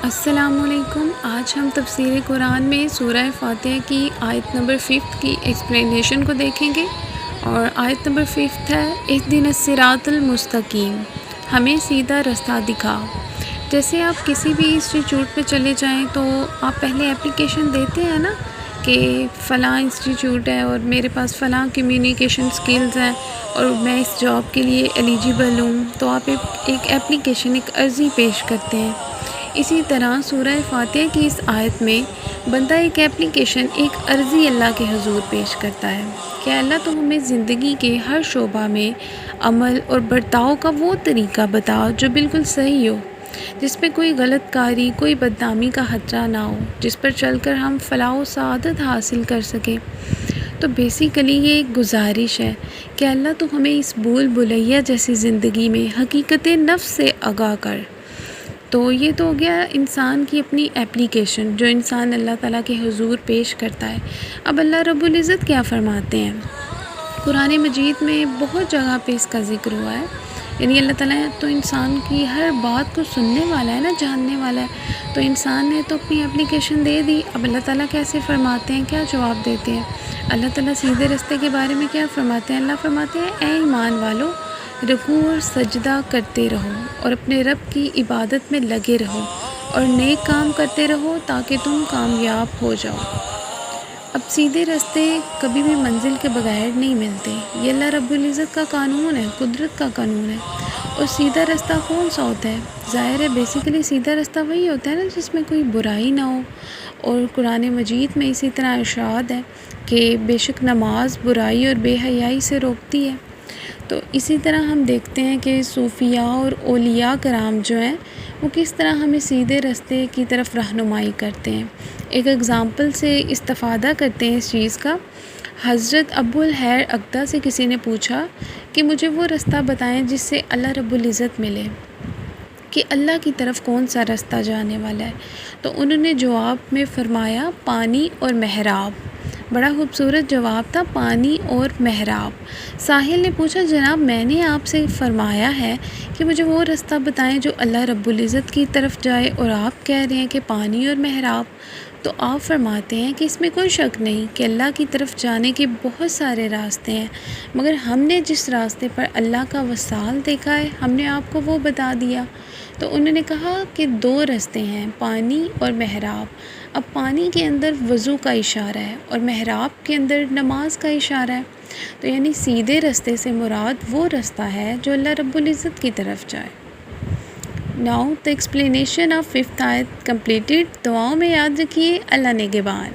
السلام علیکم۔ آج ہم تفسیر قرآن میں سورہ فاتحہ کی آیت نمبر 5 کی ایکسپلینیشن کو دیکھیں گے، اور آیت نمبر 5 ہے اہدنا الصراط المستقیم، ہمیں سیدھا رستہ دکھا۔ جیسے آپ کسی بھی انسٹیٹیوٹ پہ چلے جائیں تو آپ پہلے اپلیکیشن دیتے ہیں نا کہ فلاں انسٹیٹیوٹ ہے اور میرے پاس فلاں کمیونیکیشن سکلز ہیں اور میں اس جاب کے لیے ایلیجیبل ہوں، تو آپ ایک اپلیکیشن، ایک عرضی پیش کرتے ہیں۔ اسی طرح سورہ فاتحہ کی اس آیت میں بندہ ایک اپلیکیشن، ایک عرضی اللہ کے حضور پیش کرتا ہے کہ اللہ تو ہمیں زندگی کے ہر شعبہ میں عمل اور برتاؤ کا وہ طریقہ بتا جو بالکل صحیح ہو، جس پہ کوئی غلط کاری، کوئی بدنامی کا خطرہ نہ ہو، جس پر چل کر ہم فلاح و سعادت حاصل کر سکیں۔ تو بیسیکلی یہ ایک گزارش ہے کہ اللہ تو ہمیں اس بھول بھلیا جیسی زندگی میں حقیقت نفس سے آگاہ کر۔ تو یہ تو ہو گیا انسان کی اپنی اپلیکیشن جو انسان اللہ تعالیٰ کے حضور پیش کرتا ہے۔ اب اللہ رب العزت کیا فرماتے ہیں؟ قرآن مجید میں بہت جگہ پہ اس کا ذکر ہوا ہے، یعنی اللہ تعالیٰ تو انسان کی ہر بات کو سننے والا ہے نا، جاننے والا ہے۔ تو انسان نے تو اپنی اپلیکیشن دے دی، اب اللہ تعالیٰ کیسے فرماتے ہیں، کیا جواب دیتے ہیں؟ اللہ تعالیٰ سیدھے رستے کے بارے میں کیا فرماتے ہیں؟ اللہ فرماتے ہیں اے ایمان والو، رکوع اور سجدہ کرتے رہو اور اپنے رب کی عبادت میں لگے رہو اور نیک کام کرتے رہو تاکہ تم کامیاب ہو جاؤ۔ اب سیدھے راستے کبھی بھی منزل کے بغیر نہیں ملتے، یہ اللہ رب العزت کا قانون ہے، قدرت کا قانون ہے۔ اور سیدھا راستہ کون سا ہوتا ہے؟ ظاہر ہے بیسیکلی سیدھا راستہ وہی ہوتا ہے نا جس میں کوئی برائی نہ ہو، اور قرآن مجید میں اسی طرح ارشاد ہے کہ بے شک نماز برائی اور بے حیائی سے روکتی ہے۔ تو اسی طرح ہم دیکھتے ہیں کہ صوفیاء اور اولیاء کرام جو ہیں وہ کس طرح ہمیں سیدھے راستے کی طرف رہنمائی کرتے ہیں۔ ایک اگزامپل سے استفادہ کرتے ہیں اس چیز کا۔ حضرت ابو الخیر اقدہ سے کسی نے پوچھا کہ مجھے وہ رستہ بتائیں جس سے اللہ رب العزت ملے، کہ اللہ کی طرف کون سا رستہ جانے والا ہے؟ تو انہوں نے جواب میں فرمایا پانی اور محراب۔ بڑا خوبصورت جواب تھا، پانی اور محراب۔ ساحل نے پوچھا جناب میں نے آپ سے فرمایا ہے کہ مجھے وہ رستہ بتائیں جو اللہ رب العزت کی طرف جائے، اور آپ کہہ رہے ہیں کہ پانی اور محراب۔ تو آپ فرماتے ہیں کہ اس میں کوئی شک نہیں کہ اللہ کی طرف جانے کے بہت سارے راستے ہیں، مگر ہم نے جس راستے پر اللہ کا وصال دیکھا ہے ہم نے آپ کو وہ بتا دیا۔ تو انہوں نے کہا کہ دو راستے ہیں، پانی اور محراب۔ اب پانی کے اندر وضو کا اشارہ ہے اور محراب کے اندر نماز کا اشارہ ہے۔ تو یعنی سیدھے راستے سے مراد وہ رستہ ہے جو اللہ رب العزت کی طرف جائے۔ Now the explanation of 5th آیت completed۔ دعاؤں میں یاد رکھیے اللہ نگہبان۔